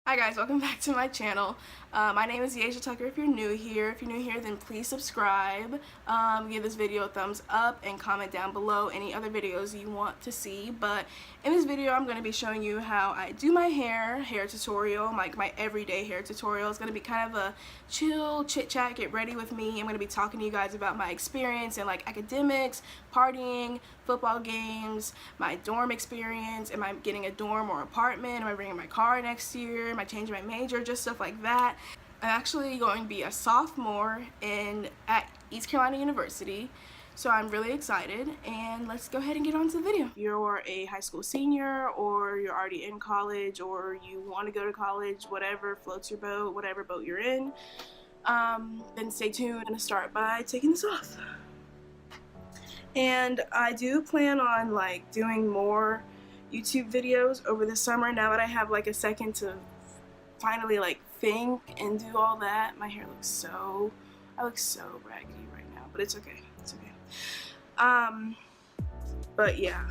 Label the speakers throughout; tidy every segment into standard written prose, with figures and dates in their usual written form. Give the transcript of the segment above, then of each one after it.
Speaker 1: Hi guys, welcome back to my channel. My name is Deaja Tucker if you're new here. If you're new here, then please subscribe, give this video a thumbs up, and comment down below any other videos you want to see. But in this video, I'm going to be showing you how I do my hair tutorial, like my everyday hair tutorial. It's going to be kind of a chill, chit-chat, get ready with me. I'm going to be talking to you guys about my experience in like academics, partying, football games, my dorm experience, am I getting a dorm or apartment, am I bringing my car next year, am I changing my major, just stuff like that. I'm actually going to be a sophomore at East Carolina University, so I'm really excited, and let's go ahead and get on to the video. If you're a high school senior, or you're already in college, or you want to go to college, whatever floats your boat, whatever boat you're in, then stay tuned and start by taking this off. And I do plan on like doing more YouTube videos over the summer now that I have like a second to finally like think and do all that. My hair looks so, I look so raggedy right now, but it's okay, it's okay. But yeah,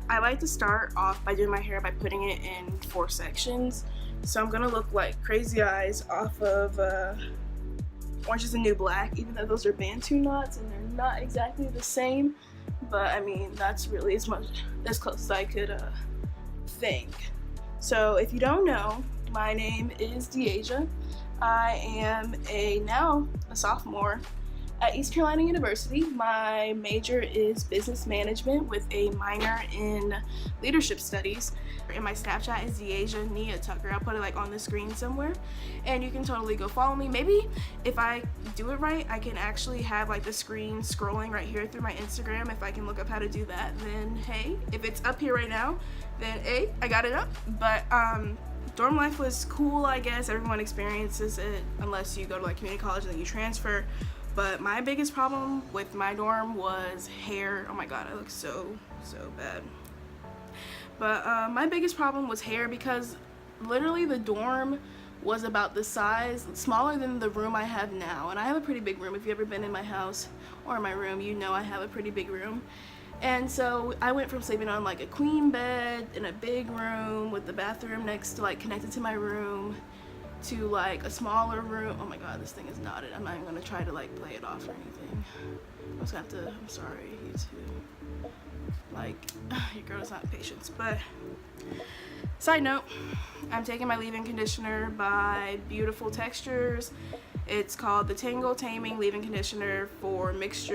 Speaker 1: I like to start off by doing my hair by putting it in 4 sections. So I'm gonna look like Crazy Eyes off of Orange is the New Black, even though those are Bantu knots and they're not exactly the same, but I mean that's really as close as I could think. So if you don't know, my name is Deaja. I am now a sophomore at East Carolina University. My major is business management with a minor in leadership studies. And my Snapchat is Deaja Nia Tucker. I'll put it like on the screen somewhere, and you can totally go follow me. Maybe if I do it right, I can actually have like the screen scrolling right here through my Instagram. If I can look up how to do that, then hey, if it's up here right now, then hey, I got it up. But dorm life was cool, I guess. Everyone experiences it unless you go to like community college and then you transfer. But my biggest problem with my dorm was hair. Oh my god, I look so bad. But my biggest problem was hair, because literally the dorm was about the size, smaller than the room I have now. And I have a pretty big room. If you've ever been in my house or my room, you know I have a pretty big room. And so I went from sleeping on like a queen bed in a big room with the bathroom next to like connected to my room to like a smaller room. Oh my god, this thing is knotted. I'm not even gonna try to like play it off or anything. I was gonna have to, I'm sorry, you two. Like, your girl doesn't have patience. But side note, I'm taking my leave-in conditioner by Beautiful Textures. It's called the Tangle Taming Leave-in Conditioner for mixed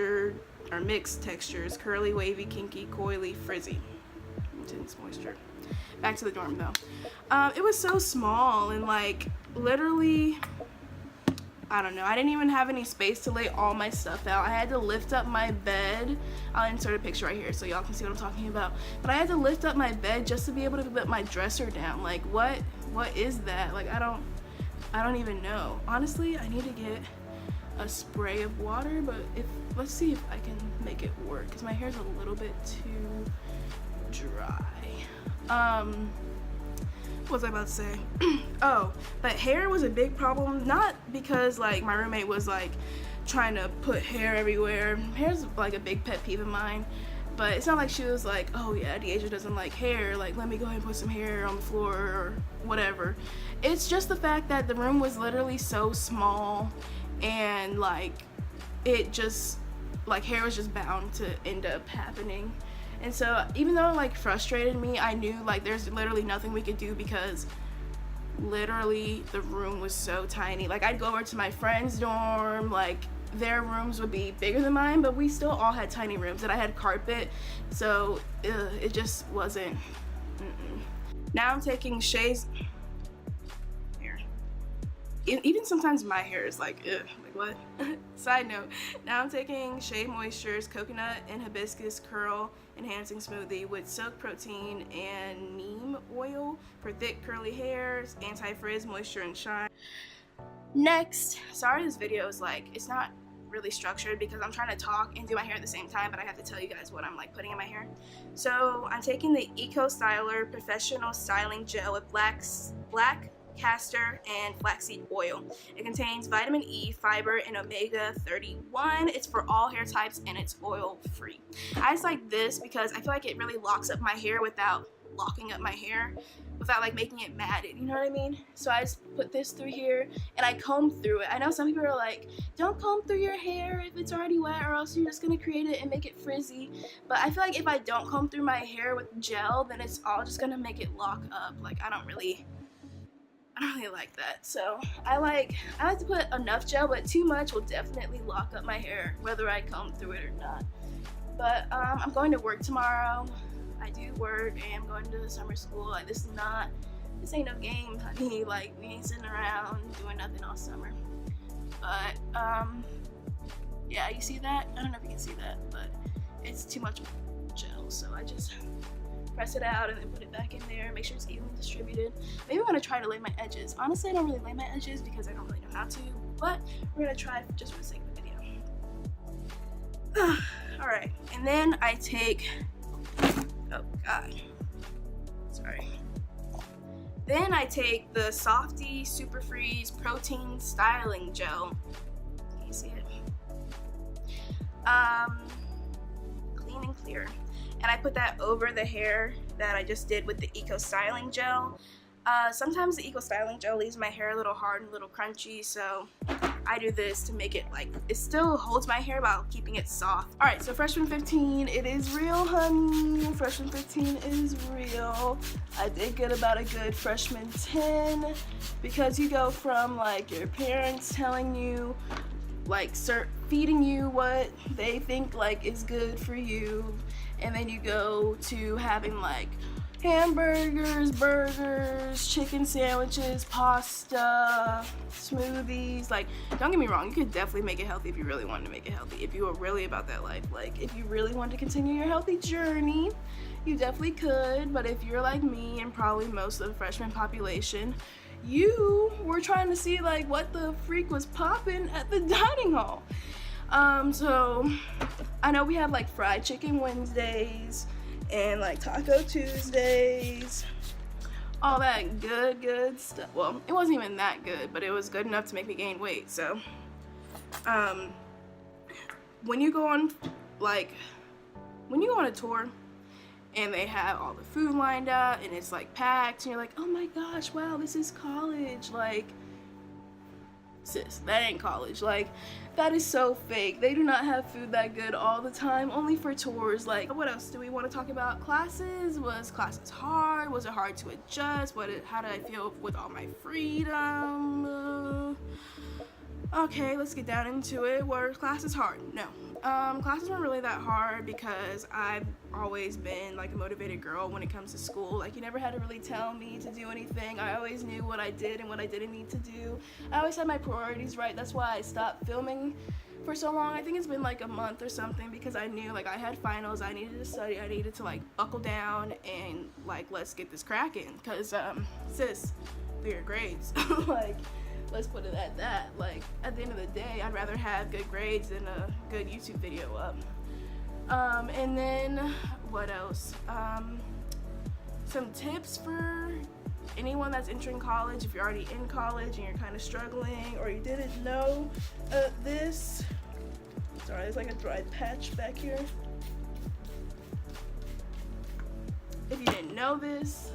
Speaker 1: textures, curly, wavy, kinky, coily, frizzy. Intense moisture. Back to the dorm though. It was so small and like literally, I don't know, I didn't even have any space to lay all my stuff out. I had to lift up my bed. I'll insert a picture right here so y'all can see what I'm talking about. But I had to lift up my bed just to be able to put my dresser down. Like what is that? Like I don't even know. Honestly, I need to get a spray of water, but let's see if I can make it work, because my hair's a little bit too dry. What was I about to say? Oh, but hair was a big problem, not because like my roommate was like trying to put hair everywhere. Hair's like a big pet peeve of mine, but it's not like she was like, oh yeah, Deaja doesn't like hair, like let me go ahead and put some hair on the floor or whatever. It's just the fact that the room was literally so small, and like it just, like hair was just bound to end up happening. And so even though it like frustrated me, I knew like there's literally nothing we could do, because literally the room was so tiny. Like I'd go over to my friend's dorm, like their rooms would be bigger than mine, but we still all had tiny rooms, and I had carpet, so it just wasn't. Now I'm taking Shay's hair. Even sometimes my hair is like, ugh, like what? Side note, now I'm taking Shea Moisture's Coconut and Hibiscus Curl Enhancing Smoothie with Silk Protein and Neem Oil for thick curly hairs, anti-frizz, moisture, and shine. Next, sorry this video is like, it's not really structured because I'm trying to talk and do my hair at the same time, but I have to tell you guys what I'm like putting in my hair. So I'm taking the Eco Styler Professional Styling Gel with black castor and flaxseed oil. It contains vitamin E, fiber, and omega-31. It's for all hair types and it's oil free. I just like this because I feel like it really locks up my hair without locking up my hair without like making it matted, you know what I mean? So I just put this through here and I comb through it. I know some people are like, don't comb through your hair if it's already wet, or else you're just gonna create it and make it frizzy. But I feel like if I don't comb through my hair with gel, then it's all just gonna make it lock up. Like I don't really like that. So I like to put enough gel, but too much will definitely lock up my hair whether I comb through it or not. But I'm going to work tomorrow. I do work and I'm going to summer school. Like this ain't no game, honey. Like we ain't sitting around doing nothing all summer. But yeah, you see that? I don't know if you can see that, but it's too much gel, so I just press it out and then put it back in there, make sure it's evenly distributed. Maybe I'm gonna try to lay my edges. Honestly, I don't really lay my edges because I don't really know how to, but we're gonna try just for the sake of the video. Alright, and then I take, oh god, sorry. Then I take the Softy Super Freeze Protein Styling Gel. Can you see it? Clean and clear. And I put that over the hair that I just did with the Eco Styling Gel. Sometimes the Eco Styling Gel leaves my hair a little hard and a little crunchy, so I do this to make it like, it still holds my hair while keeping it soft. Alright, so Freshman 15, it is real, honey. Freshman 15 is real. I did get about a good Freshman 10, because you go from like your parents telling you, like feeding you what they think like is good for you, and then you go to having like hamburgers, burgers, chicken sandwiches, pasta, smoothies. Like, don't get me wrong, you could definitely make it healthy if you really wanted to make it healthy, if you were really about that life. Like, if you really wanted to continue your healthy journey, you definitely could. But if you're like me and probably most of the freshman population, you were trying to see like what the freak was popping at the dining hall. So I know we have like fried chicken Wednesdays and like Taco Tuesdays, all that good stuff. Well, it wasn't even that good, but it was good enough to make me gain weight. So when you go on a tour and they have all the food lined out and it's like packed and you're like, oh my gosh, wow, this is college. Like, sis, that ain't college. Like, that is so fake. They do not have food that good all the time, only for tours. Like, what else do we want to talk about? Classes? Was classes hard? Was it hard to adjust? How did I feel with all my freedom? Okay, let's get down into it. Were classes hard? No. Classes weren't really that hard because I've always been like a motivated girl when it comes to school. Like, you never had to really tell me to do anything. I always knew what I did and what I didn't need to do. I always had my priorities right. That's why I stopped filming for so long. I think it's been like a month or something, because I knew like I had finals, I needed to study, I needed to like buckle down and like, let's get this cracking. Because sis, they're your grades. Like, let's put it at that. Like, at the end of the day, I'd rather have good grades than a good YouTube video up. And then what else? Some tips for anyone that's entering college. If you're already in college and you're kind of struggling, or you didn't know this. Sorry, there's like a dry patch back here. If you didn't know this,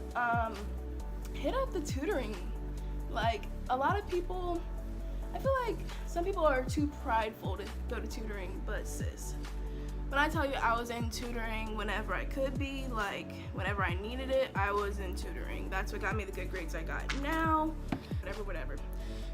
Speaker 1: hit up the tutoring. Like, a lot of people, I feel like some people are too prideful to go to tutoring, but sis, when I tell you I was in tutoring whenever I could be, like whenever I needed it, I was in tutoring. That's what got me the good grades I got now, whatever.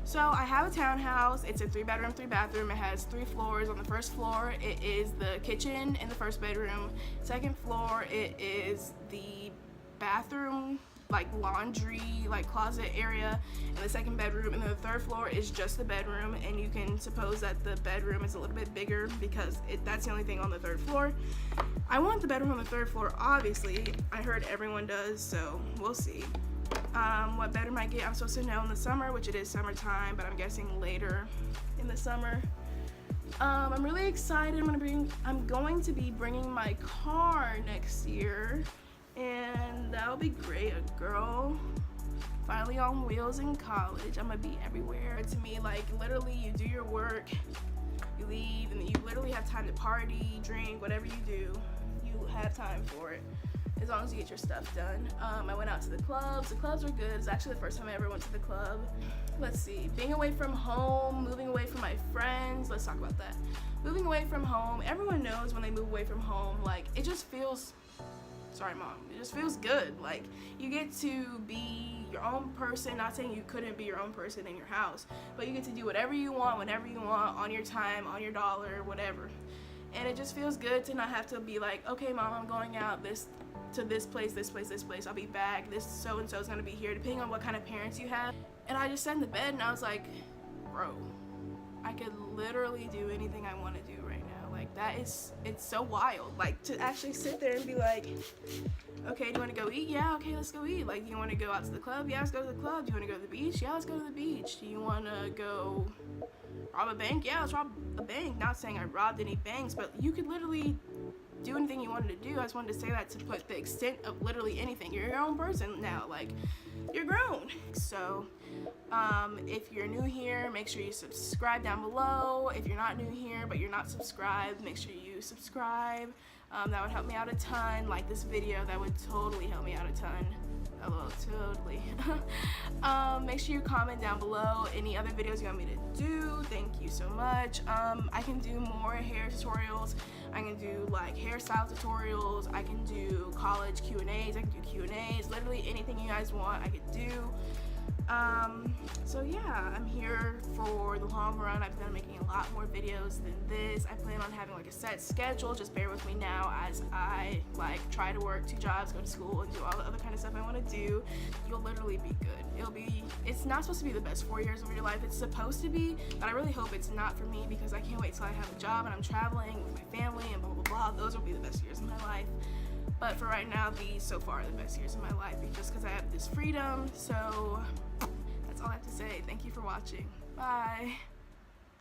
Speaker 1: So I have a townhouse. It's a 3-bedroom, 3-bathroom. It has 3 floors. On the first floor, it is the kitchen in the first bedroom. Second floor, it is the bathroom, like laundry, like closet area in the second bedroom, and then the third floor is just the bedroom. And you can suppose that the bedroom is a little bit bigger because that's the only thing on the third floor. I want the bedroom on the third floor, obviously. I heard everyone does, so we'll see what bedroom I get. I'm supposed to know in the summer, which it is summertime, but I'm guessing later in the summer. I'm really excited. I'm going to be bringing my car next year, and that'll be great. A girl finally on wheels in college. I'm gonna be everywhere. To me, like, literally, you do your work, you leave, and then you literally have time to party, drink, whatever you do, you have time for it. as long as you get your stuff done. I went out to the clubs. The clubs were good. It's actually the first time I ever went to the club. Let's see, being away from home, moving away from my friends. Let's talk about that. Moving away from home, everyone knows when they move away from home, like, it just feels, sorry mom, it just feels good. Like, you get to be your own person. Not saying you couldn't be your own person in your house, but you get to do whatever you want, whenever you want, on your time, on your dollar, whatever. And it just feels good to not have to be like, okay mom, I'm going out to this place, I'll be back, this so-and-so is gonna be here, depending on what kind of parents you have. And I just sat in the bed and I was like, bro, I could literally do anything I want to do right now. Like, that is, it's so wild. Like, to actually sit there and be like, okay, do you want to go eat? Yeah, okay, let's go eat. Like, do you want to go out to the club? Yeah, let's go to the club. Do you want to go to the beach? Yeah, let's go to the beach. Do you want to go rob a bank? Yeah, let's rob a bank. Not saying I robbed any banks, but you could literally do anything you wanted to do. I just wanted to say that to put the extent of literally anything. You're your own person now. Like, you're grown. So if you're new here, make sure you subscribe down below. If you're not new here but you're not subscribed, make sure you subscribe. That would help me out a ton. Like this video, that would totally help me out a ton. Oh, totally. Make sure you comment down below any other videos you want me to do. Thank you so much. I can do more hair tutorials. I can do like hairstyle tutorials. I can do college Q&As. I can do Q&As. Literally anything you guys want, I could do. So yeah, I'm here for the long run. I've been making a lot more videos than this. I plan on having like a set schedule. Just bear with me now as I like try to work 2 jobs, go to school, and do all the other kind of stuff I want to do. You'll literally be good. It's not supposed to be the best 4 years of your life. It's supposed to be, but I really hope it's not for me, because I can't wait till I have a job and I'm traveling with my family and blah blah blah. Those will be the best years of my life. But for right now, these so far are the best years of my life, just because I have this freedom. So that's all I have to say. Thank you for watching. Bye.